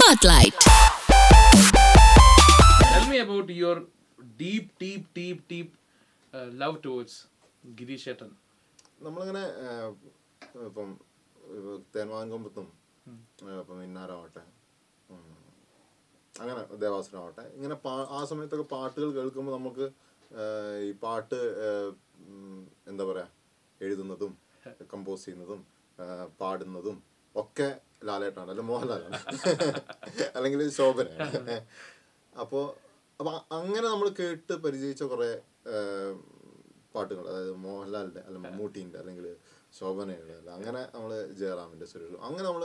Spotlight. Tell me about your deep love towards Girish Shettan. നമ്മളിങ്ങനെ ഇപ്പം തേന്മാൻകൊമ്പത്തും ഇപ്പം ഇന്നാരാവട്ടെ അങ്ങനെ ദേവാസുരമാവട്ടെ ഇങ്ങനെ ആ സമയത്തൊക്കെ പാട്ടുകൾ കേൾക്കുമ്പോൾ നമുക്ക് ഈ പാട്ട് എന്താ പറയുക എഴുതുന്നതും കമ്പോസ് ചെയ്യുന്നതും പാടുന്നതും ഒക്കെ ലാലേട്ടാണ് അല്ല മോഹൻലാലാണ് അല്ലെങ്കിൽ ശോഭനയാണ്. അപ്പോൾ അങ്ങനെ നമ്മൾ കേട്ട് പരിചയിച്ച കുറേ പാട്ടുകൾ, അതായത് മോഹൻലാലിൻ്റെ അല്ല മമ്മൂട്ടീൻ്റെ അല്ലെങ്കിൽ ശോഭനയുടെ അല്ല അങ്ങനെ നമ്മൾ ജയറാമിൻ്റെ സുരേഷ് അങ്ങനെ നമ്മൾ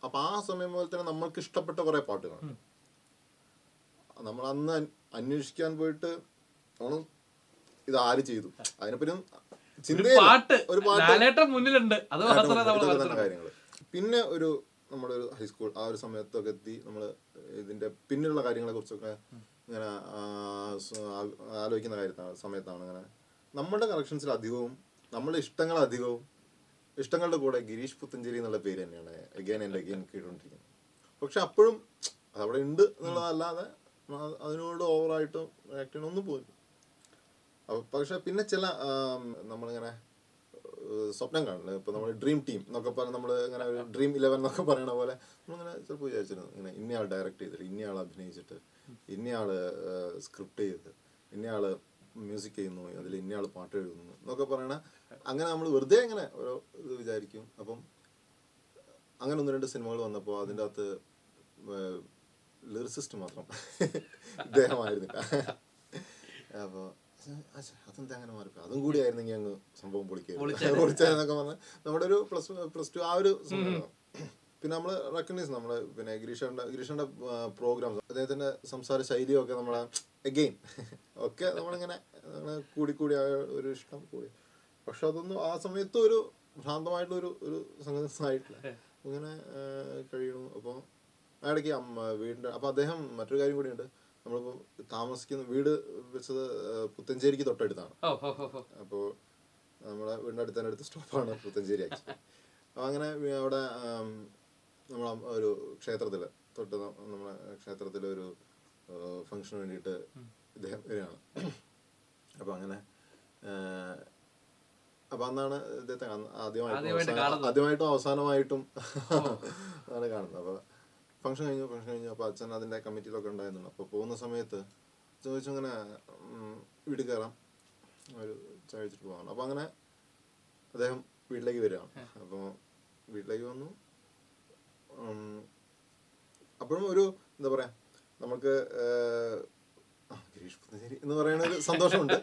അപ്പം ആ സമയം പോലെ തന്നെ നമ്മൾക്ക് ഇഷ്ടപ്പെട്ട കുറേ പാട്ടുകളാണ്. നമ്മൾ അന്ന് അന്വേഷിക്കാൻ പോയിട്ട് നമ്മൾ ഇത് ആര് ചെയ്തു അതിനെപ്പറ്റി ഒരു കാര്യങ്ങൾ. പിന്നെ നമ്മുടെ ഒരു ഹൈസ്കൂൾ ആ ഒരു സമയത്തൊക്കെ എത്തി നമ്മൾ ഇതിന്റെ പിന്നിലുള്ള കാര്യങ്ങളെ കുറിച്ചൊക്കെ ഇങ്ങനെ ആലോചിക്കുന്ന സമയത്താണ് ഇങ്ങനെ നമ്മുടെ കളക്ഷൻസിൽ അധികവും നമ്മുടെ ഇഷ്ടങ്ങളുടെ കൂടെ ഗിരീഷ് പുത്തഞ്ചേരി എന്നുള്ള പേര് തന്നെയാണ് അഗൈൻ ആൻഡ് അഗൈൻ കേട്ടുകൊണ്ടിരിക്കുന്നത്. പക്ഷെ അപ്പോഴും അതവിടെ ഉണ്ട് എന്നുള്ളതല്ലാതെ അതിനോട് ഓവറായിട്ട് റിയാക്ട് ചെയ്യണമൊന്നും പോലും. പക്ഷെ പിന്നെ ചില നമ്മളിങ്ങനെ സ്വപ്നം കാണില്ല, ഇപ്പൊ നമ്മൾ ഡ്രീം ടീം എന്നൊക്കെ പറഞ്ഞ് നമ്മൾ ഇങ്ങനെ ഒരു ഡ്രീം 11 എന്നൊക്കെ പറയണ പോലെ നമ്മളിങ്ങനെ ചിലപ്പോൾ വിചാരിച്ചിരുന്നു ഇങ്ങനെ ഇന്നയാൾ ഡയറക്റ്റ് ചെയ്തിട്ട്, ഇന്നയാൾ അഭിനയിച്ചിട്ട്, ഇന്നയാൾ സ്ക്രിപ്റ്റ് ചെയ്ത്, ഇന്നയാൾ മ്യൂസിക് ചെയ്യുന്നു, അതിൽ ഇന്നയാൾ പാട്ട് എഴുതുന്നു എന്നൊക്കെ പറയണ അങ്ങനെ നമ്മൾ വെറുതെ ഇങ്ങനെ ഓരോ ഇത് വിചാരിക്കും. അപ്പം അങ്ങനെ 1-2 സിനിമകൾ വന്നപ്പോൾ അതിൻ്റെ അകത്ത് ലിറിസിസ്റ്റ് മാത്രം ഇദ്ദേഹമായിരുന്നില്ല. അപ്പോൾ അതെന്താ അങ്ങനെ മാറിപ്പോ അതും കൂടി ആയിരുന്നെങ്കിൽ അങ്ങ് സംഭവം പൊളിക്കാന്നൊക്കെ പറഞ്ഞ് നമ്മുടെ ഒരു പ്ലസ് ടു ആ ഒരു സമയം. പിന്നെ നമ്മൾ റെക്കഗ്നൈസ് നമ്മള് പിന്നെ ഗിരീഷന്റെ പ്രോഗ്രാംസ്, അദ്ദേഹത്തിന്റെ സംസാര ശൈലിയും ഒക്കെ നമ്മളെ അഗെയിൻ ഒക്കെ നമ്മളിങ്ങനെ കൂടി ആ ഒരു ഇഷ്ടം കൂടി. പക്ഷെ അതൊന്നും ആ സമയത്തും ഒരു ഭ്രാന്തമായിട്ടുള്ള ഒരു സംഗതിയായിട്ടില്ല, ഇങ്ങനെ കഴിയണു. അപ്പോൾ ഇടയ്ക്ക് വീടിന്റെ അപ്പം അദ്ദേഹം മറ്റൊരു കാര്യം കൂടിയുണ്ട്, നമ്മളിപ്പോൾ താമസിക്കുന്ന വീട് വെച്ചത് പുത്തഞ്ചേരിക്ക് തൊട്ടടുത്താണ്. അപ്പോൾ നമ്മുടെ വീടിൻ്റെ അടുത്ത സ്റ്റോപ്പാണ് പുത്തഞ്ചേരി ആക്ച്വലി. അപ്പോൾ അങ്ങനെ അവിടെ നമ്മൾ ഒരു ക്ഷേത്രത്തിൽ നമ്മുടെ ക്ഷേത്രത്തിലൊരു ഫംഗ്ഷന് വേണ്ടിയിട്ട് ഇദ്ദേഹം വരികയാണ്. അപ്പോൾ അങ്ങനെ അപ്പം അന്നാണ് ഇദ്ദേഹത്തെ ആദ്യമായിട്ടും അവസാനമായിട്ടും ആണ് കാണുന്നത്. അപ്പോൾ ഫംഗ്ഷൻ കഴിഞ്ഞു. അപ്പോൾ അച്ഛൻ അതിൻ്റെ കമ്മിറ്റിയിലൊക്കെ ഉണ്ടായിരുന്നു. അപ്പോൾ പോകുന്ന സമയത്ത് ചോദിച്ചു ഇങ്ങനെ വീട്ടിൽ കയറാം, ഒരു ചായ വെച്ചിട്ട് പോകാം. അപ്പോൾ അങ്ങനെ അദ്ദേഹം വീട്ടിലേക്ക് വരികയാണ്. അപ്പോൾ വീട്ടിലേക്ക് വന്നു. അപ്പോഴും ഒരു എന്താ പറയുക, നമുക്ക് ഗിരീഷ് പുത്തഞ്ചേരി എന്ന് പറയുന്ന ഒരു സന്തോഷമുണ്ട്.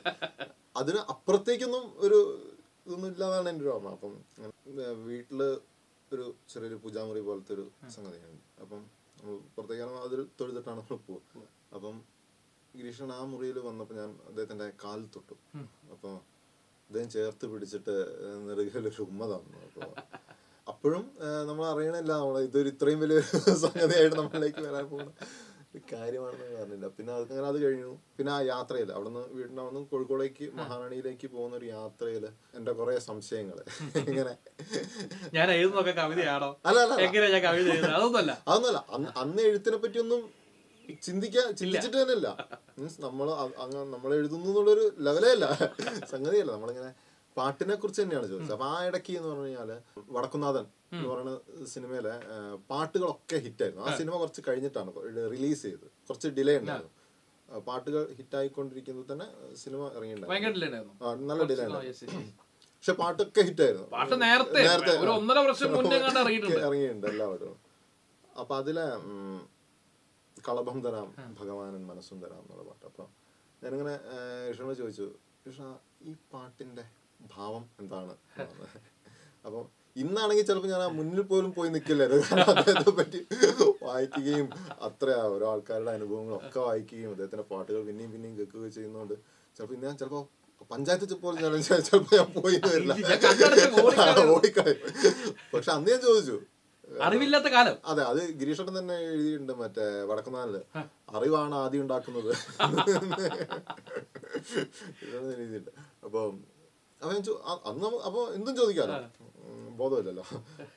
അതിന് അപ്പുറത്തേക്കൊന്നും ഒരു ഇതൊന്നും ഇല്ലാതാണ് എൻ്റെ ഒരു ഓർമ്മ. അപ്പം വീട്ടിൽ ഒരു ചെറിയൊരു പൂജാമുറി പോലത്തെ ഒരു സംഗതിയാണ്. അപ്പം നമ്മൾ പുറത്തേക്കാണ് അതിൽ തൊഴുതിട്ടാണ് നമ്മൾ പോകുക. അപ്പം ഗിരീഷൻ ആ മുറിയിൽ വന്നപ്പോൾ ഞാൻ അദ്ദേഹത്തിൻ്റെ കാലിൽ തൊട്ടു. അപ്പോൾ അദ്ദേഹം ചേർത്ത് പിടിച്ചിട്ട് നെറുകയിലൊരു ഉമ്മ തന്നു. അപ്പോൾ അപ്പോഴും നമ്മൾ അറിയണില്ല ഇതൊരു ഇത്രയും വലിയൊരു സംഗതിയായിട്ട് നമ്മളിലേക്ക് വരാൻ പോകുന്ന ഒരു കാര്യമാണെന്ന് പറഞ്ഞില്ല. പിന്നെ അങ്ങനെ അത് കഴിഞ്ഞു. പിന്നെ ആ യാത്രയിൽ വീടിൻ്റെ അവിടെ നിന്ന് കോഴിക്കോടേക്ക് മഹാറാണിയിലേക്ക് പോകുന്ന ഒരു യാത്രയിൽ എൻ്റെ കുറെ സംശയങ്ങൾ ഇങ്ങനെ അതൊന്നുമല്ല. അന്ന് എഴുത്തിനെ പറ്റിയൊന്നും ചിന്തിച്ചിട്ട് തന്നെയല്ല. മീൻസ് നമ്മൾ എഴുതുന്നു എന്നുള്ളൊരു ലെവലേ അല്ല, സംഗതിയല്ല. നമ്മളിങ്ങനെ പാട്ടിനെ കുറിച്ച് തന്നെയാണ് ചോദിച്ചത്. അപ്പൊ ആ ഇടയ്ക്ക് എന്ന് പറഞ്ഞു കഴിഞ്ഞാല് വടക്കുന്നാഥൻ എന്ന് പറയുന്ന സിനിമയിലെ പാട്ടുകളൊക്കെ ഹിറ്റായിരുന്നു. ആ സിനിമ കുറച്ച് കഴിഞ്ഞിട്ടാണ് റിലീസ് ചെയ്തത്, കുറച്ച് ഡിലേ ഉണ്ടായിരുന്നു. പാട്ടുകൾ ഹിറ്റായിക്കൊണ്ടിരിക്കുന്നത് തന്നെ സിനിമ ഇറങ്ങിയിട്ടുണ്ടായിരുന്നു, നല്ല ഡിലേ ഉണ്ടായിരുന്നു. പക്ഷെ പാട്ടൊക്കെ ഹിറ്റായിരുന്നു, നേരത്തെ ഇറങ്ങിയിട്ടുണ്ട് എല്ലാ പാട്ടുകളും. അപ്പൊ അതിലെ കളഭം തരാം ഭഗവാനൻ മനസ്സും തരാം എന്നുള്ള പാട്ട്. അപ്പൊ ഞാനിങ്ങനെ കൃഷ്ണനോട് ചോദിച്ചു, കൃഷ്ണ ഈ പാട്ടിന്റെ ഭാവം എന്താണ്? അപ്പൊ ഇന്നാണെങ്കിൽ ചിലപ്പോൾ ഞാൻ ആ മുന്നിൽ പോലും പോയി നിൽക്കില്ലായിരുന്നു. കാരണം അദ്ദേഹത്തെ പറ്റി വായിക്കുകയും അത്ര ഓരോ ആൾക്കാരുടെ അനുഭവങ്ങളൊക്കെ വായിക്കുകയും അദ്ദേഹത്തിന്റെ പാട്ടുകൾ പിന്നെയും കേൾക്കുകയും ചെയ്യുന്നതുകൊണ്ട് ചിലപ്പോൾ പഞ്ചായത്ത് പോലും ചിലപ്പോൾ ഞാൻ പോയി വരില്ല, ഓടിക്കളയും. പക്ഷെ അന്ന് ഞാൻ ചോദിച്ചു, അറിവില്ലാത്ത കാലം. അതെ, അത് ഗിരീഷേട്ടൻ തന്നെ എഴുതിയിട്ടുണ്ട് മറ്റേ വടക്കുന്നാലില്, അറിവാണ് ആദ്യം ഉണ്ടാക്കുന്നത് എഴുതിയിട്ടുണ്ട്. അപ്പൊ അന്ന് അപ്പൊ എന്തും ചോദിക്കാലോ, ബോധമില്ലല്ലോ.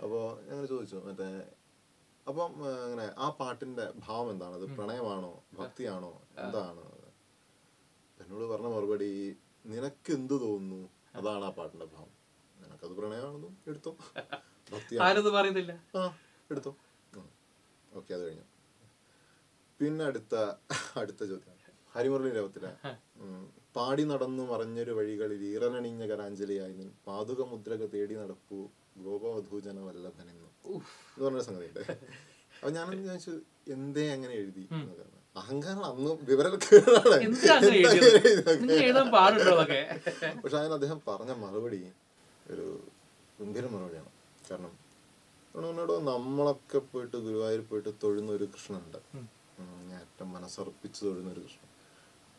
അപ്പോൾ ഞങ്ങൾ ചോദിച്ചു മറ്റേ അപ്പം അങ്ങനെ ആ പാട്ടിന്റെ ഭാവം എന്താണ്? അത് പ്രണയമാണോ, ഭക്തിയാണോ, എന്താണ്? എന്നോട് പറഞ്ഞ മറുപടി, നിനക്ക് എന്ത് തോന്നുന്നു അതാണ് ആ പാട്ടിന്റെ ഭാവം. നിനക്കത് പ്രണയമാണെന്നും എടുത്തോ, ഭക്തിയാണെന്നും പറയുന്നില്ല, ആ എടുത്തോ. ഓക്കെ, അത് കഴിഞ്ഞു. പിന്നെ അടുത്ത ചോദ്യം, ഹരിമുരളി രവത്തിലെ പാടി നടന്നു മറഞ്ഞൊരു വഴികളിൽ ഈറനണിഞ്ഞ കരാഞ്ജലിയായി നിൻ പാതുക മുദ്രക തേടി നടപ്പു ഗോപവധൂജന വല്ലഭനെന്നു എന്ന് പറഞ്ഞ സംഗതിയുണ്ട്. അപ്പൊ ഞാനെന്ന് ചോദിച്ചു, എന്തേ അങ്ങനെ എഴുതി? അഹങ്കാരം അന്ന് വിവരക്കേടാണ്. പക്ഷെ അതിന് അദ്ദേഹം പറഞ്ഞ മറുപടി ഒരു ഗംഭീര മറുപടിയാണ്. കാരണം നമ്മളൊക്കെ പോയിട്ട് ഗുരുവായൂർ പോയിട്ട് തൊഴുന്ന ഒരു കൃഷ്ണനുണ്ട്, ഏറ്റവും മനസ്സർപ്പിച്ച് തൊഴുന്ന ഒരു കൃഷ്ണൻ.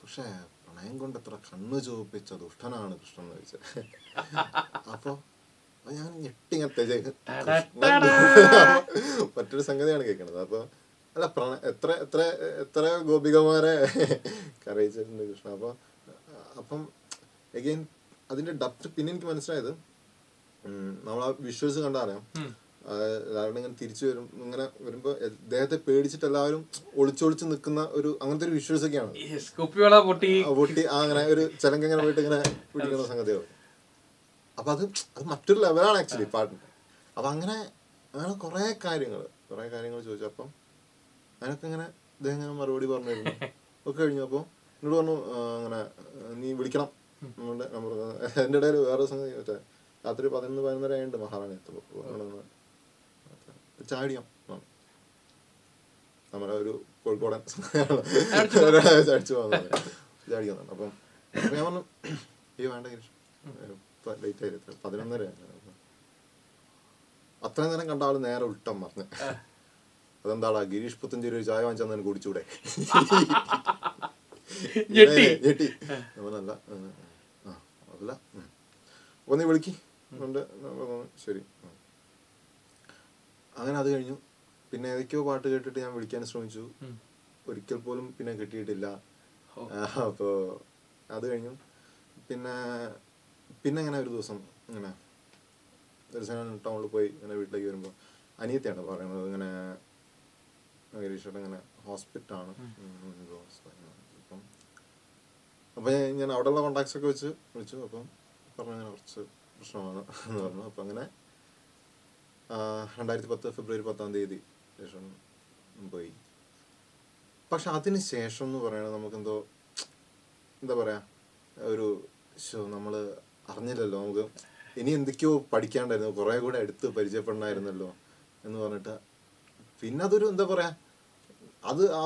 പക്ഷെ പ്രണയം കൊണ്ട് എത്ര കണ്ണു ചുവപ്പിച്ച ദുഷ്ടനാണ് കൃഷ്ണൻ എന്ന് വെച്ചാൽ. അപ്പൊ ഞാൻ ഞെട്ടിങ്ങത്തെ മറ്റൊരു സംഗതിയാണ് കേൾക്കണത്. അപ്പൊ അല്ല, എത്ര ഗോപികമാരെ കരയിച്ചിട്ടുണ്ട് കൃഷ്ണ. അപ്പം എഗെയിൻ അതിന്റെ ഡെപ്ത് പിന്നെ എനിക്ക് മനസ്സിലായത്, നമ്മൾ ആ വിഷ്വൽസ് കണ്ടറിയാം, എല്ലാവരും ഇങ്ങനെ തിരിച്ചു ഇങ്ങനെ വരുമ്പോ അദ്ദേഹത്തെ പേടിച്ചിട്ട് എല്ലാവരും ഒളിച്ചൊളിച്ച് നിൽക്കുന്ന ഒരു അങ്ങനത്തെ ഒരു വിഷ്വൽസ് ഒക്കെയാണ്. പൊട്ടി അങ്ങനെ ഒരു ചലങ്കങ്ങനെ പോയിട്ട് ഇങ്ങനെ പിടിക്കുന്ന സംഗതിയാവും. അപ്പൊ അത് മറ്റൊരു ലെവലാണ് ആക്ച്വലി പാട്ടിന്റെ. അപ്പൊ അങ്ങനെ കുറെ കാര്യങ്ങൾ ചോദിച്ചപ്പം അതിനൊക്കെ ഇങ്ങനെ അദ്ദേഹം ഇങ്ങനെ മറുപടി പറഞ്ഞിരുന്നു. ഒക്കെ കഴിഞ്ഞു. അപ്പോൾ എന്നോട് പറഞ്ഞു, അങ്ങനെ നീ വിളിക്കണം നമ്പർ. എൻ്റെ ഇടയിൽ വേറെ സംഗതി, മറ്റേ രാത്രി 11-11:30 ആയിട്ട് മഹാറാണി എത്തുമ്പോൾ ചാടിയാം നമ്മുടെ ഒരു കോഴിക്കോടൻ അടിച്ചു പോകുന്നത് ചാടിക്കാൻ. അപ്പം ഞാൻ പറഞ്ഞു, വേണ്ട ഗിരീഷ്, ലേറ്റ് ആയിരുന്നു, 11:30 അത്രയും നേരം കണ്ട ആള് നേരെ ഉൾട്ടം പറഞ്ഞു, അതെന്താടാ ഗിരീഷ് പുത്തഞ്ചേരി ഒരു ചായ വാങ്ങിച്ചാൽ തന്നെ കുടിച്ചൂടെ? ഞെട്ടി. അവനല്ല അതല്ല, അപ്പൊ നീ വിളിക്ക്. ശരി. അങ്ങനെ അത് കഴിഞ്ഞു. പിന്നെ ഏതൊക്കെയോ പാട്ട് കേട്ടിട്ട് ഞാൻ വിളിക്കാൻ ശ്രമിച്ചു, ഒരിക്കൽ പോലും പിന്നെ കിട്ടിയിട്ടില്ല. അപ്പോൾ അത് കഴിഞ്ഞു. പിന്നെ ഇങ്ങനെ ഒരു ദിവസം ഇങ്ങനെ ഒരു ദിവസം ടൗണിൽ പോയി ഇങ്ങനെ വീട്ടിലേക്ക് വരുമ്പോൾ അനിയത്തിയാണ് പറയുന്നത്, ഇങ്ങനെ ഗിരീഷേട്ടൻ ഇങ്ങനെ ഹോസ്പിറ്റലാണ്. അപ്പം ഞാൻ അവിടെയുള്ള കോണ്ടാക്ട്സ് ഒക്കെ വെച്ച് വിളിച്ചു. അപ്പം പറഞ്ഞു അങ്ങനെ കുറച്ച് പ്രശ്നമാണ് എന്ന് പറഞ്ഞു. അപ്പം അങ്ങനെ 2010 ഫെബ്രുവരി 10 ശേഷം പോയി. പക്ഷെ അതിന് ശേഷം എന്ന് പറയണത് നമുക്കെന്തോ എന്താ പറയാ, ഒരു നമ്മൾ അറിഞ്ഞില്ലല്ലോ, നമുക്ക് ഇനി എന്തൊക്കെയോ പഠിക്കാണ്ടായിരുന്നു, കുറെ കൂടെ അടുത്ത് പരിചയപ്പെടണമായിരുന്നല്ലോ എന്ന് പറഞ്ഞിട്ട് പിന്നെ അതൊരു എന്താ പറയാ, അത് ആ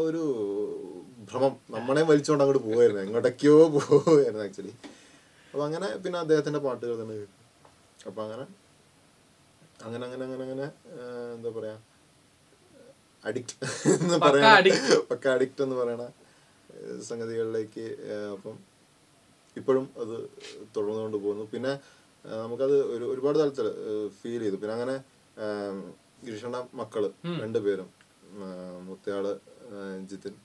ഒരു ഭ്രമം നമ്മളെ വലിച്ചുകൊണ്ട് അങ്ങോട്ട് പോവായിരുന്നു, എങ്ങോട്ടൊക്കെയോ പോവായിരുന്നു ആക്ച്വലി. അപ്പൊ അങ്ങനെ പിന്നെ അദ്ദേഹത്തിന്റെ പാട്ടുകൾ തന്നെ കേൾക്കും. അപ്പൊ അങ്ങനെ എന്താ പറയാ, അഡിക്റ്റ് എന്ന് പറയണ, പക്ക അഡിക്റ്റ് എന്ന് പറയണ സംഗതികളിലേക്ക് അപ്പം ഇപ്പോഴും അത് തുടർന്നുകൊണ്ട് പോകുന്നു. പിന്നെ നമുക്കത് ഒരുപാട് തലത്തിൽ ഫീൽ ചെയ്തു. പിന്നെ അങ്ങനെ ഗിരീഷണ്ണ മക്കള് 2 പേരും, മൂത്തയാള് ജിതിൻ,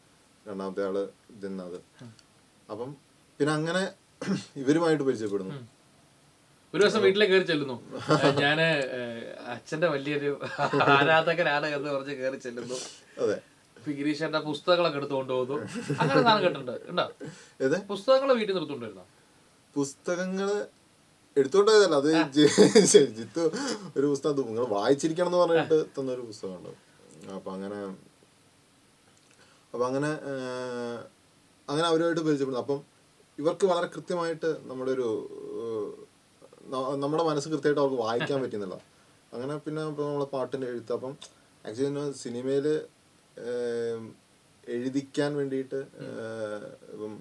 രണ്ടാമത്തെ ആള് ദിനാഥ്. അപ്പം പിന്നെ അങ്ങനെ ഇവരുമായിട്ട് പരിചയപ്പെടുന്നു. ഒരു ദിവസം വീട്ടിലേക്ക് കയറി ചെല്ലുന്നു, ഞാന് അച്ഛന്റെ വലിയൊരു ആരാധകനാണ് എന്ന് പറഞ്ഞ് കയറി ചെല്ലുന്നു. അതെ, ഗിരീഷന്റെ പുസ്തകങ്ങളൊക്കെ എടുത്ത് കൊണ്ടുപോകുന്നു. അങ്ങനെ സാധനം കേട്ടിട്ടുണ്ട് ഉണ്ടോ? പുസ്തകങ്ങൾ വീട്ടിൽ നിർത്തുകൊണ്ടിരുന്നോ? പുസ്തകങ്ങള് എടുത്തോണ്ടതല്ല, അത് ജിത്തു ഒരു പുസ്തകം നിങ്ങൾ വായിച്ചിരിക്കണം എന്ന് പറഞ്ഞിട്ട് തന്നൊരു പുസ്തകമുണ്ട്. അപ്പൊ അങ്ങനെ അവരുമായിട്ട് പരിചയപ്പെടുന്നു. അപ്പം ഇവർക്ക് വളരെ കൃത്യമായിട്ട് നമ്മുടെ മനസ്സ് കൃത്യമായിട്ട് അവർക്ക് വായിക്കാൻ പറ്റുന്നില്ല. അങ്ങനെ പിന്നെ ഇപ്പം നമ്മളെ പാട്ടിൻ്റെ എഴുത്ത്, അപ്പം ആക്ച്വലി സിനിമയിൽ എഴുതിക്കാൻ വേണ്ടിയിട്ട് ഇപ്പം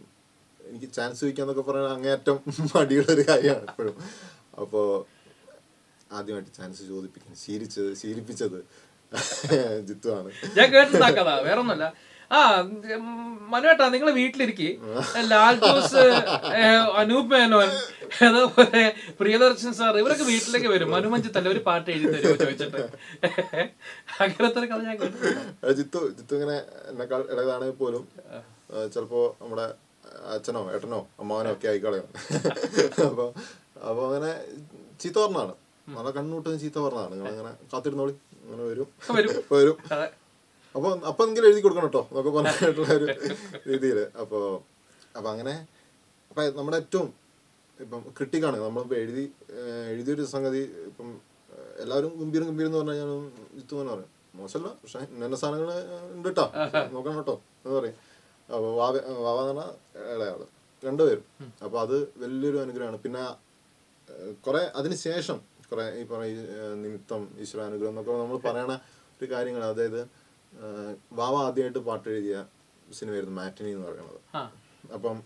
എനിക്ക് ചാൻസ് ചോദിക്കാന്നൊക്കെ പറഞ്ഞാൽ അങ്ങേയറ്റം മടിയുള്ളൊരു കാര്യമാണ് എപ്പോഴും. അപ്പോൾ ആദ്യമായിട്ട് ചാൻസ് ശീലിപ്പിച്ചത് ജിത്തു ആണ്. ഞാൻ കേട്ടിട്ടുണ്ടാക്കാ, വേറൊന്നുമല്ല. മനുവേട്ടാ, നിങ്ങൾ വീട്ടിലിരിക്കെ ലാൽ ജോസ്, അനൂപ് മേനോൻ, അതേപോലെ പ്രിയദർശൻ സാർ, ഇവരൊക്കെ വീട്ടിലേക്ക് വരും. മനുമഞ്ചത്തല്ല ഒരു പാട്ട് എഴുതി തരുമോ ചോദിച്ചിട്ട്. അങ്ങനത്തെ ഒരു കഥ ഞാൻ കേട്ടിട്ടുണ്ട്. ജിത്തു ഇങ്ങനെ എന്നെക്കാൾ ഇളയതാണെങ്കിൽ പോലും ചിലപ്പോ നമ്മുടെ അച്ഛനോ ഏട്ടനോ അമ്മാവനോ ഒക്കെ ആയിക്കളയും. അപ്പൊ അങ്ങനെ ചീത്ത പറഞ്ഞാണ്, നല്ല കണ്ണൂട്ടുന്ന ചീത്ത പറഞ്ഞാണ്, നിങ്ങളങ്ങനെ കാത്തിരുന്നോളി അങ്ങനെ വരും വരും. വരും. അതെ. അപ്പൊ എങ്കിലും എഴുതി കൊടുക്കണം കേട്ടോ എന്നൊക്കെ പറഞ്ഞിട്ടുള്ള ഒരു രീതിയിൽ. അപ്പോൾ അങ്ങനെ അപ്പം നമ്മുടെ ഏറ്റവും ഇപ്പം ക്രിട്ടിക്കാണ് നമ്മളിപ്പോൾ എഴുതിയൊരു സംഗതി. ഇപ്പം എല്ലാവരും ഗംഭീരം എന്ന് പറഞ്ഞാൽ ഞാൻ ജിത്തുമെന്ന് പറയും, മോശമല്ല, പക്ഷെ ഇന്ന സാധനങ്ങൾ ഉണ്ട് കേട്ടോ, നോക്കണം കേട്ടോ എന്ന് പറയും. അപ്പോൾ വാവ എന്ന് പറഞ്ഞാൽ ഇളയാള്, രണ്ടുപേരും. അപ്പോൾ അത് വലിയൊരു അനുഗ്രഹമാണ്. പിന്നെ കുറെ അതിന് ശേഷം കുറെ ഈ പറയുന്ന നിമിത്തം ഈശ്വരാനുഗ്രഹം എന്നൊക്കെ നമ്മൾ പറയണ ഒരു കാര്യങ്ങൾ. അതായത് വാവ ആദ്യമായിട്ട് പാട്ട് എഴുതിയ സിനിമയായിരുന്നു മാറ്റിനി എന്ന് പറയുന്നത്. അപ്പം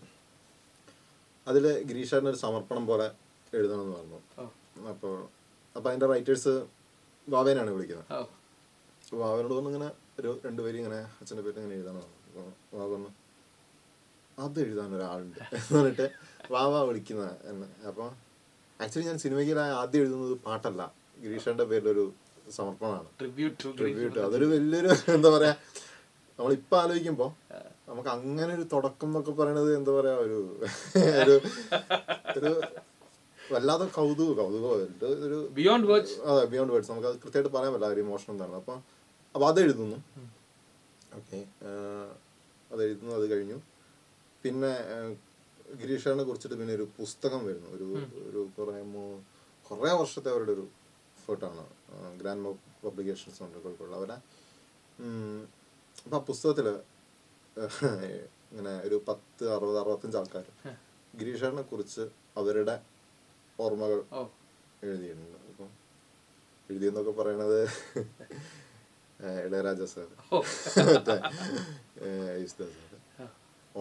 അതിൽ ഗിരീഷേട്ടന് ഒരു സമർപ്പണം പോലെ എഴുതണമെന്ന് പറഞ്ഞു. അപ്പോൾ അതിൻ്റെ റൈറ്റേഴ്സ് വാവേനാണ് വിളിക്കുന്നത്. വാവനോട് പറഞ്ഞു ഇങ്ങനെ ഒരു രണ്ടുപേരും ഇങ്ങനെ അച്ഛൻ്റെ പേര് ഇങ്ങനെ എഴുതണം. അപ്പോൾ വാവ പറഞ്ഞു അത് എഴുതാൻ ഒരാളുണ്ട് എന്ന് പറഞ്ഞിട്ട് വാവ വിളിക്കുന്ന എന്നെ. അപ്പോൾ ആക്ച്വലി ഞാൻ സിനിമയ്ക്ക് ആദ്യം എഴുതുന്നത് പാട്ടല്ല, ഗിരീഷേട്ടൻ്റെ പേരിലൊരു സമർപ്പണമാണ്, ട്രിബ്യൂട്ട്. അതൊരു വലിയൊരു എന്താ പറയാ, നമ്മളിപ്പോൾ ആലോചിക്കുമ്പോൾ നമുക്ക് അങ്ങനെ ഒരു തുടക്കം എന്നൊക്കെ പറയണത് എന്താ പറയാ, ഒരു വല്ലാതെ കൗതുകം ഒരു ബിയോണ്ട് വേർഡ്സ്. നമുക്ക് അത് കൃത്യമായിട്ട് പറയാൻ പറ്റില്ല ഒരു ഇമോഷൻ എന്താണ്. അപ്പോൾ അതെഴുതുന്നു. ഓക്കെ, അതെഴുതുന്നു. അത് കഴിഞ്ഞു. പിന്നെ ഗിരീഷേട്ടനെ കുറിച്ചിട്ട് പിന്നെ ഒരു പുസ്തകം വരുന്നു. ഒരു കുറേ വർഷത്തെ അവരുടെ ഒരു എഫേർട്ടാണ്. ഗ്രാൻഡ് പബ്ലിക്കേഷൻസ് ഉണ്ട് കോഴിക്കോട് അവരെ. അപ്പം ആ പുസ്തകത്തിൽ ഇങ്ങനെ ഒരു 60-65 ആൾക്കാർ ഗിരീഷേട്ടനെ കുറിച്ച് അവരുടെ ഓർമ്മകൾ എഴുതിയിട്ടുണ്ട്. അപ്പം എഴുതിയെന്നൊക്കെ പറയണത് ഇളയരാജ സാർ, മറ്റേ Yesudas sir,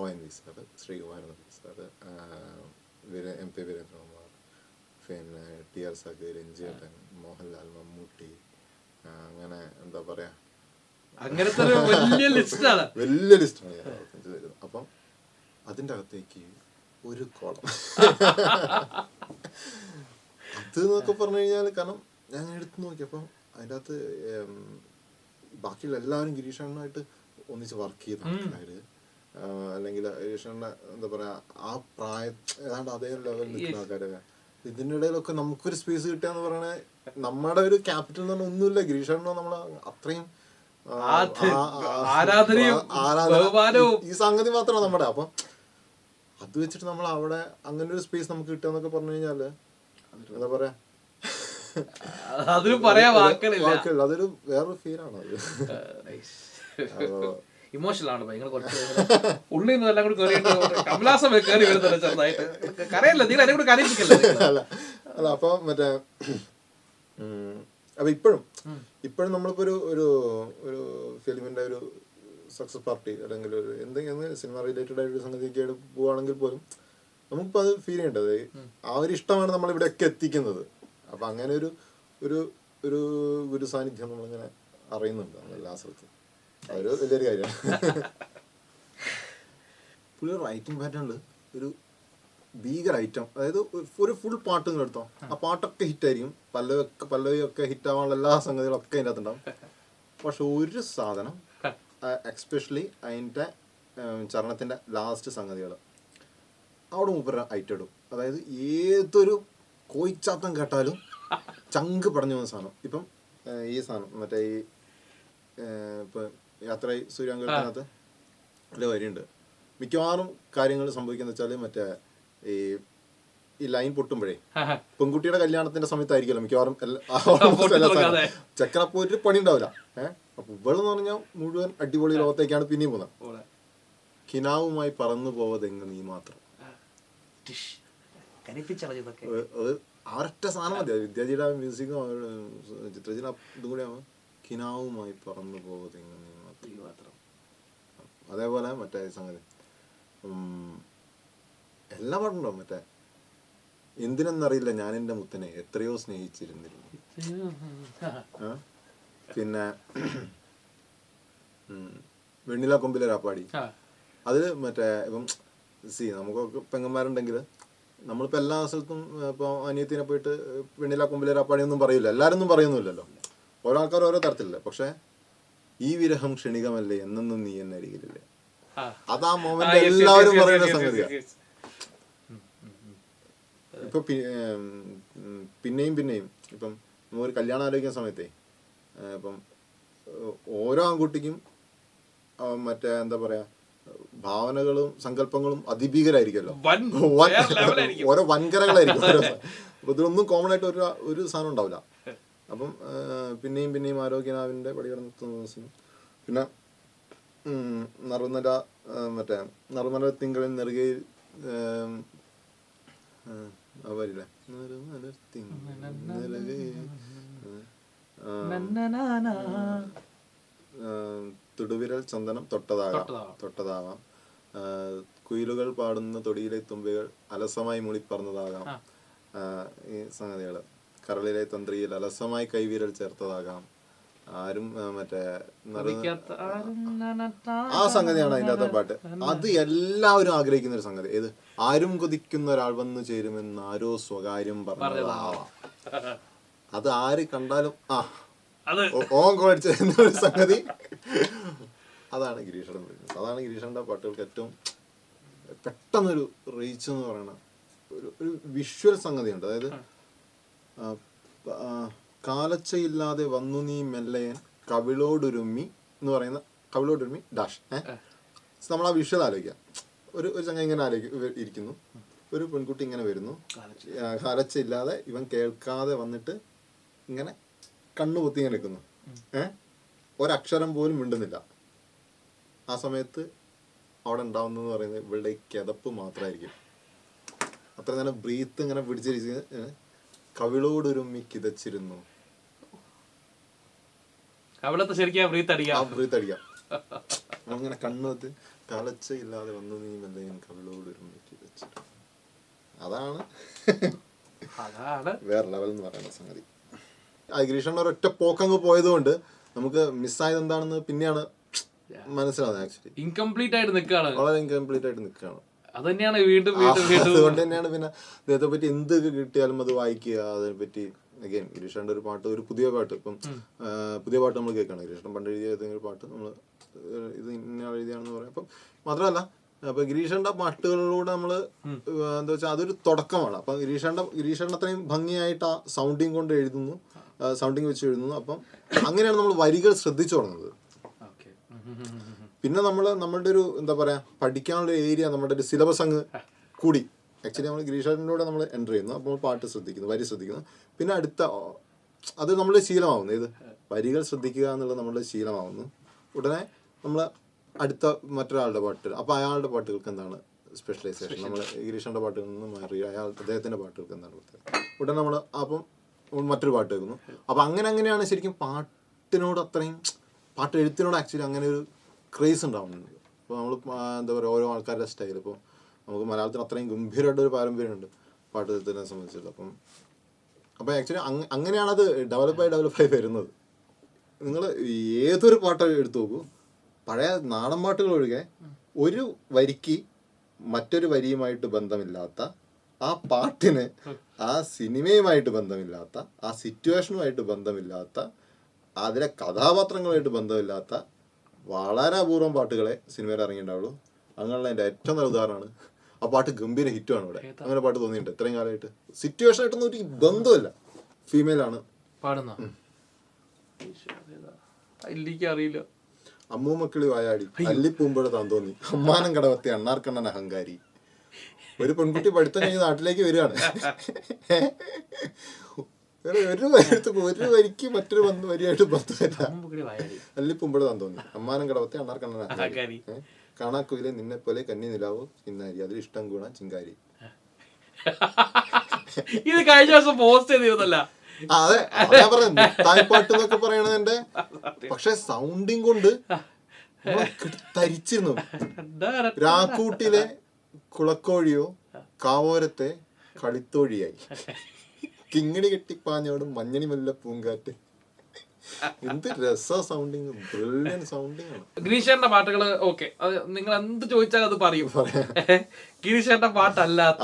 ONV sir, Sreekumaran sir, MP Veerendrakumar, പിന്നെ TR സാഗർ, രഞ്ജിയേട്ടൻ, മോഹൻലാൽ, മമ്മൂട്ടി, അങ്ങനെ എന്താ പറയാ, അങ്ങനത്തെ വലിയ ലിസ്റ്റാണ് ഞാൻ തരുന്നത്. അപ്പം അതിൻ്റെ അകത്തേക്ക് ഒരു കോളം അത് എന്നൊക്കെ പറഞ്ഞു കഴിഞ്ഞാൽ, കാരണം ഞാൻ എടുത്തു നോക്കിയപ്പോൾ അതിൻ്റെ അകത്ത് ബാക്കിയുള്ള എല്ലാവരും ഗിരീഷണ്ണായിട്ട് ഒന്നിച്ച് വർക്ക് ചെയ്ത ആൾക്കാർ, അല്ലെങ്കിൽ ഗിരീഷണ്ണ എന്താ പറയാ ആ പ്രായം ഏതാണ്ട് അതേ ലെവലിൽ നിൽക്കുന്ന ആൾക്കാരൊക്കെ. ഇതിൻ്റെ ഇടയിലൊക്കെ നമുക്കൊരു സ്പേസ് കിട്ടുകയെന്ന് പറയണേ നമ്മുടെ ഒരു ക്യാപിറ്റൽ എന്ന് പറഞ്ഞാൽ ഒന്നുമില്ല. ഗിരീഷണ്ണ നമ്മൾ അത്രയും ഈ സംഗതി മാത്രമാണ് നമ്മുടെ. അപ്പം അത് വെച്ചിട്ട് നമ്മൾ അവിടെ അങ്ങനെ ഒരു സ്പേസ് നമുക്ക് കിട്ടുക പറഞ്ഞു കഴിഞ്ഞാല് എന്താ പറയാ, അതൊരു വേറൊരു ഫീലാണ്. അത് ഇമോഷണലാണ് ഭയങ്കര. ഉള്ളിൽ നിന്ന് എല്ലാം കൂടി കമലാസം കയറി വരുന്നില്ല ചെറുതായിട്ട്. കരയല്ല, നിങ്ങൾ എന്നെ കൂടെ കരയിപ്പിക്കല്ല. അല്ല അപ്പൊ മറ്റേ അപ്പൊ ഇപ്പോഴും നമ്മളിപ്പോ ഒരു ഫിലിമിന്റെ ഒരു സക്സസ് പാർട്ടി അല്ലെങ്കിൽ ഒരു എന്തെങ്കിലും സിനിമ റിലേറ്റഡ് ആയിട്ട് സംഗതിയൊക്കെ ആയിട്ട് പോവുകയാണെങ്കിൽ പോലും നമുക്കിപ്പോൾ അത് ഫീൽ ചെയ്യേണ്ടത് ആ ഒരു ഇഷ്ടമാണ് നമ്മളിവിടെയൊക്കെ എത്തിക്കുന്നത്. അപ്പം അങ്ങനെ ഒരു ഗുരു സാന്നിധ്യം നമ്മളിങ്ങനെ അറിയുന്നുണ്ട് എല്ലാ സ്ഥലത്തും. അതൊരു വലിയൊരു കാര്യമാണ്. പുള്ളി റൈറ്റിംഗ് പാറ്റേണിൽ ഒരു ഭീകര ഐറ്റം. അതായത് ഒരു ഫുൾ പാട്ട് നിങ്ങൾ എടുത്തോ, ആ പാട്ടൊക്കെ ഹിറ്റായിരിക്കും, പല്ലവിയൊക്കെ ഹിറ്റാവാനുള്ള എല്ലാ സംഗതികളൊക്കെ അതിൻ്റെ അകത്തുണ്ടാവും. പക്ഷെ ഒരു സാധനം എക്സ്പെഷ്യലി അതിൻ്റെ ചരണത്തിൻ്റെ ലാസ്റ്റ് സംഗതികൾ അവിടെ മൂപ്പര ഐറ്റം. അതായത് ഏതൊരു കോയിച്ചാത്തം കേട്ടാലും ചങ്ക് പടഞ്ഞു പോകുന്ന സാധനം. ഇപ്പം ഈ സാധനം മറ്റേ ഈ ഇപ്പം യാത്രയായി സൂര്യാങ്കത്തിനകത്ത് ഒരു വരിയുണ്ട്. മിക്കവാറും കാര്യങ്ങൾ സംഭവിക്കുന്ന വെച്ചാൽ മറ്റേ ഈ ലൈൻ പൊട്ടുമ്പോഴേ പെൺകുട്ടിയുടെ കല്യാണത്തിന്റെ സമയത്തായിരിക്കുമല്ലോ മിക്കവാറും ചെക്കനെ പോയിട്ട് പണി ഉണ്ടാവില്ല. അപ്പൊ ഇവളെന്ന് പറഞ്ഞാൽ മുഴുവൻ അടിപൊളി ലോകത്തേക്കാണ് പിന്നെയും പോകുന്നത്. കിനാവുമായി പറന്നു പോവതെങ്ങ് നീ മാത്രം. അത് ഒരൊറ്റ സാധനം മതി. വിദ്യാജിയുടെ മ്യൂസിക്കും ചിത്രജിയുടെ ഇതും കൂടി ആവുമ്പോൾ കിനാവുമായി പറന്നു പോവതെങ്ങ് നീ മാത്രം. അതേപോലെ മറ്റേ സംഗതി എല്ലാ പാട്ടുണ്ടാവും. മറ്റേ എന്തിനെന്നറിയില്ല ഞാൻ എൻ്റെ മുത്തനെ എത്രയോ സ്നേഹിച്ചിരുന്നിരുന്നു. പിന്നെ വെണ്ണില കൊമ്പിലെ രാപ്പാടി. അതിൽ മറ്റേ ഇപ്പം നമുക്കൊക്കെ പെങ്ങന്മാരുണ്ടെങ്കിൽ നമ്മളിപ്പോൾ എല്ലാ സ്ഥലത്തും ഇപ്പോൾ അനിയത്തിനെ പോയിട്ട് വെണ്ണില കൊമ്പിലെ രാപ്പാടി ഒന്നും പറയില്ല, എല്ലാവരും പറയുന്നില്ലല്ലോ, ഓരോ ആൾക്കാർ ഓരോ തരത്തിലല്ലേ. പക്ഷെ ഈ വിരഹം ക്ഷണികമല്ലേ എന്നൊന്നും നീ എന്നെ അരികിലില്ലേ, അതാ മൊമെന്റ് എല്ലാവരും പറയുന്ന സംഗതിയാണ്. ഇപ്പൊ പിന്നെയും ഇപ്പം ഒരു കല്യാണം ആലോചിക്കുന്ന സമയത്തെ ഇപ്പം ഓരോ ആൺകുട്ടിക്കും മറ്റേ എന്താ പറയാ ഭാവനകളും സങ്കല്പങ്ങളും അതിഭീകരായിരിക്കുമല്ലോ, ഓരോ വൻകരകളായിരിക്കും അപ്പൊ ഇതിലൊന്നും കോമൺ ആയിട്ട് ഒരു സാധനം ഉണ്ടാവില്ല. അപ്പം പിന്നെയും ആരോഗ്യനാവിൻ്റെ പടികടന്നെത്തുന്ന പിന്നെ നറുമല തിങ്കളിൽ നെറുകയിൽ വരില്ലേ തുടുവിരൽ ചന്ദനം തൊട്ടതാവാം കുയിലുകൾ പാടുന്ന തൊടിയിലെ തുമ്പികൾ അലസമായി മുളിപ്പറന്നതാകാം. ഈ സംഗതികള് കരളിലെ തന്ത്രിയിൽ അലസമായി കൈവിരൽ ചേർത്തതാകാം. ആരും മറ്റേ ആ സംഗതിയാണ് അതിൻ്റെ അകത്തെ പാട്ട്. അത് എല്ലാവരും ആഗ്രഹിക്കുന്ന ഒരു സംഗതി. ഏത് ആരും കൊതിക്കുന്ന ഒരാൾ വന്നു ചേരുമെന്ന് ആരോ സ്വകാര്യം പറഞ്ഞതാവാം. അത് ആര് കണ്ടാലും ഓൻ കൊടിച്ച എന്നൊരു സംഗതി. അതാണ് ഗിരീഷേട്ടൻ പറയുന്നത്. അതാണ് ഗിരീഷേട്ടൻ്റെ പാട്ടുകൾക്ക് ഏറ്റവും പെട്ടെന്നൊരു റീച്ച് എന്ന് പറയുന്ന ഒരു വിഷ്വൽ സംഗതിയുണ്ട്. അതായത് കാലച്ചയില്ലാതെ വന്നു നീ മെല്ലയൻ കവിളോടുരുമ്മി എന്ന് പറയുന്ന കവിളോടുരുമ്മി ഡാഷ് നമ്മൾ ആ വിഷ്വൽ ആലോചിക്കാം. ഒരു ചങ്ങ ഇങ്ങനെ ഇരിക്കുന്നു, ഒരു പെൺകുട്ടി ഇങ്ങനെ വരുന്നു, കാലച്ചയില്ലാതെ ഇവൻ കേൾക്കാതെ വന്നിട്ട് ഇങ്ങനെ കണ്ണുപൊത്തി ഇങ്ങനെ നിൽക്കുന്നു, ഒരക്ഷരം പോലും മിണ്ടുന്നില്ല. ആ സമയത്ത് അവിടെ ഉണ്ടാവുന്നതെന്ന് പറയുന്നത് ഇവളുടെ കിതപ്പ് മാത്രമായിരിക്കും. അത്ര നേരം ബ്രീത്ത് ഇങ്ങനെ പിടിച്ചിരിക്കുന്നത്. കവിളോടൊരുമ്മി കിതച്ചിരുന്നു, അങ്ങനെ കണ്ണുപൊത്തി കാലച്ചയില്ലാതെ വന്നു നീ മെല്ലയൻ കവിളോടൊരുമ്മി കിതച്ചിരുന്നു. അതാണ് വേറെ ലെവൽ എന്ന് പറയുന്ന സംഗതി. ഗിരീഷേട്ടൻ ഒരൊറ്റ പോക്കങ്ങ് പോയതുകൊണ്ട് നമുക്ക് മിസ്സായത് എന്താണെന്ന് പിന്നെയാണ് മനസ്സിലാവുന്നത്. ആക്ച്വലി ഇൻകംപ്ലീറ്റ് ആയിട്ട് നിൽക്കുകയാണ്, വളരെ ഇൻകംപ്ലീറ്റ് ആയിട്ട് നിൽക്കുകയാണ്. അതുതന്നെയാണ് വീണ്ടും അതുകൊണ്ട് തന്നെയാണ് പിന്നെ അദ്ദേഹത്തെ പറ്റി എന്ത് കിട്ടിയാലും അത് വായിക്കുക. അതിനെപ്പറ്റി അഗൈൻ ഗിരീഷേട്ടൻ്റെ ഒരു പാട്ട്, ഒരു പുതിയ പാട്ട്, ഇപ്പം പുതിയ പാട്ട് നമ്മൾ കേൾക്കുകയാണ്. ഗിരീഷേട്ടൻ പണ്ട് എഴുതിയ ഏതെങ്കിലും പാട്ട് നമ്മൾ ഇത് ഇന്ന എഴുതിയാണെന്ന് പറയാം. അപ്പം മാത്രമല്ല അപ്പൊ ഗിരീഷേട്ടൻ്റെ പാട്ടുകളിലൂടെ നമ്മൾ എന്താ വെച്ചാൽ അതൊരു തുടക്കമാണ്. അപ്പം ഗിരീഷേട്ടൻ അത്രയും ഭംഗിയായിട്ട് ആ സൗണ്ടിങ് കൊണ്ട് എഴുതുന്നു, സൗണ്ടിങ് വെച്ച് എഴുതുന്നു. അപ്പം അങ്ങനെയാണ് നമ്മൾ വരികൾ ശ്രദ്ധിച്ചു തുടങ്ങുന്നത്. പിന്നെ നമ്മളുടെ ഒരു എന്താ പറയാ പഠിക്കാനുള്ള ഏരിയ, നമ്മുടെ ഒരു സിലബസ് അങ്ങ് കൂടി. ആക്ച്വലി നമ്മൾ ഗിരീഷേട്ടനിലൂടെ നമ്മൾ എൻ്റർ ചെയ്യുന്നു. അപ്പോൾ പാട്ട് ശ്രദ്ധിക്കുന്നു, വരി ശ്രദ്ധിക്കുന്നു. പിന്നെ അടുത്ത അത് നമ്മളുടെ ശീലമാവുന്നു. ഏത് വരികൾ ശ്രദ്ധിക്കുക എന്നുള്ളത് നമ്മളുടെ ശീലമാവുന്നു. ഉടനെ നമ്മൾ അടുത്ത മറ്റൊരാളുടെ പാട്ട്, അപ്പോൾ അയാളുടെ പാട്ടുകൾക്ക് എന്താണ് സ്പെഷ്യലൈസേഷൻ, നമ്മൾ ഗിരീഷേട്ടൻ്റെ പാട്ടുകളിൽ നിന്ന് മാറി അദ്ദേഹത്തിൻ്റെ പാട്ടുകൾക്ക് എന്താണ് പ്രത്യേകത. ഉടനെ നമ്മൾ അപ്പം മറ്റൊരു പാട്ട് കേൾക്കുന്നു. അപ്പം അങ്ങനെയാണ് ശരിക്കും പാട്ടിനോട് അത്രയും, പാട്ട് എഴുത്തിനോട് ആക്ച്വലി അങ്ങനെ ഒരു ക്രേസ് ഉണ്ടാവുന്നുണ്ട്. ഇപ്പോൾ നമ്മൾ എന്താ പറയുക ഓരോ ആൾക്കാരുടെ സ്റ്റൈൽ, ഇപ്പോൾ നമുക്ക് മലയാളത്തിൽ അത്രയും ഗംഭീരമായിട്ടൊരു പാരമ്പര്യമുണ്ട് പാട്ട് എഴുത്തിനെ സംബന്ധിച്ചിടത്തോളം. അപ്പം ആക്ച്വലി അങ്ങനെയാണത് ഡെവലപ്പായി വരുന്നത്. നിങ്ങൾ ഏതൊരു പാട്ട് എടുത്തു നോക്കൂ, പഴയ നാടൻ പാട്ടുകൾ ഒഴികെ ഒരു വരിക്ക് മറ്റൊരു വരിയുമായിട്ട് ബന്ധമില്ലാത്ത, ആ പാട്ടിന് ആ സിനിമയുമായിട്ട് ബന്ധമില്ലാത്ത, ആ സിറ്റുവേഷനുമായിട്ട് ബന്ധമില്ലാത്ത, അതിലെ കഥാപാത്രങ്ങളുമായിട്ട് ബന്ധമില്ലാത്ത വളരെ അപൂർവം പാട്ടുകളെ സിനിമയിൽ ഇറങ്ങിയിട്ടുണ്ടാവുള്ളൂ. അങ്ങനെയുള്ള എൻ്റെ ഏറ്റവും നല്ല ഉദാഹരണമാണ് ആ പാട്ട്. ഗംഭീര ഹിറ്റുമാണ് ഇവിടെ. അങ്ങനെ പാട്ട് തോന്നിയിട്ടുണ്ട് ഇത്രയും കാലമായിട്ട്. സിറ്റുവേഷൻ ആയിട്ടൊന്നും ഒരു ബന്ധമില്ല, ഫീമെയിലാണ് പാടുന്ന. അറിയില്ല. അമ്മൂമ്മക്കിളി വായാടി അല്ലിപ്പൂമ്പുഴ താൻ തോന്നി അമ്മാനം കടവത്തെ അണ്ണാർക്കണ്ണൻ അഹങ്കാരി. ഒരു പെൺകുട്ടി പഠിത്തം കഴിഞ്ഞ് നാട്ടിലേക്ക് വരികയാണ്. ഒരു വരിക്ക് മറ്റൊരു വരിയായിട്ട് ബന്ധമില്ല. അല്ലിപ്പൂമ്പുഴ താൻ തോന്നി അമ്മാനം കടവത്തെ അണ്ണാർക്കണ്ണൻ അഹങ്കാരി. കാണാക്കുയിലെ നിന്നെ പോലെ കന്നി നിലാവോ ഇന്നാരി അതിൽ ഇഷ്ടം കൂടാൻ ചിങ്കാരി. ഇത് കഴിഞ്ഞ ദിവസം പോസ്റ്റ് ചെയ്തിരുന്നല്ല. അതെ, അതാ പറയുന്നത് തായ്പാട്ട് എന്നൊക്കെ പറയണതിന്റെ. പക്ഷെ സൗണ്ടിങ് കൊണ്ട് തരിച്ചിരുന്നു. രാക്കൂട്ടിലെ കുളക്കോഴിയോ കാവോരത്തെ കളിത്തോഴിയായി കിങ്ങിണി കെട്ടിപ്പാഞ്ഞോടും മഞ്ഞണി മെല്ല പൂങ്കാറ്റ്. എന്ത് രസ സൗണ്ടിങ്, ബ്രില്യന്റ് സൗണ്ടിങ് ആണ്. ഗിരീഷേട്ടന്റെ പാട്ടുകള് ഓക്കെ, അത് നിങ്ങൾ എന്ത് ചോദിച്ചാൽ അത് പറയും. ഗിരീഷേട്ടന്റെ പാട്ടല്ലാത്ത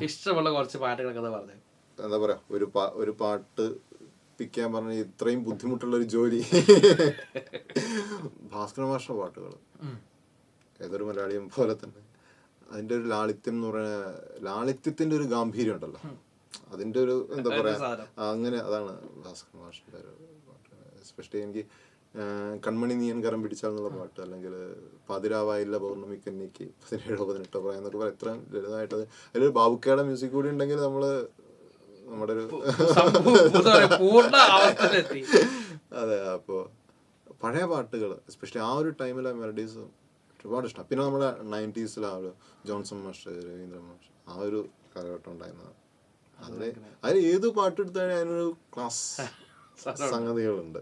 ഇഷ്ടമുള്ള കുറച്ച് പാട്ടുകളൊക്കെ പറഞ്ഞു. എന്താ പറയാ, ഒരു പാട്ട് പിക്കാൻ പറഞ്ഞ ഇത്രയും ബുദ്ധിമുട്ടുള്ള ഒരു ജോലി. ഭാസ്കര മാഷ്ട പാട്ടുകൾ ഏതൊരു മലയാളിയും പോലെ തന്നെ അതിന്റെ ഒരു ലാളിത്യം എന്ന് പറയുന്ന, ലാളിത്യത്തിന്റെ ഒരു ഗാംഭീര്യം ഉണ്ടല്ലോ, അതിന്റെ ഒരു എന്താ പറയാ അങ്ങനെ, അതാണ് ഭാസ്കര മാഷിന്റെ ഒരു പാട്ട്. എസ്പെഷ്യലി എനിക്ക് കൺമണി നീയൻ കരം പിടിച്ചാൽ എന്നുള്ള പാട്ട്, അല്ലെങ്കിൽ പാതിരാവായില്ല പൗർണമി കന്നിക്ക് 17-18 പ്രായം എന്നൊക്കെ പറയാം. ഇത്രയും ലളിതമായിട്ടത് അതിലൊരു ബാബുക്കയുടെ മ്യൂസിക് കൂടി ഉണ്ടെങ്കിൽ നമ്മൾ നമ്മുടെ ഒരു പൂർണ്ണ അവസ്ഥയിലെത്തി. അതെ. അപ്പോൾ പഴയ പാട്ടുകൾ എസ്പെഷ്യലി ആ ഒരു ടൈമിലെ മെലഡീസ് ഒരുപാട് ഇഷ്ടം. പിന്നെ നമ്മുടെ 90s ആ ഒരു ജോൺസൺ മാസ്റ്റർ, രവീന്ദ്ര മാസ്റ്റർ, ആ ഒരു കാലഘട്ടം ഉണ്ടായിരുന്നത്. അതിൽ ഏത് പാട്ടെടുത്താലും അതിനൊരു ക്ലാസ് സംഗതികളുണ്ട്.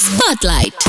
Spotlight.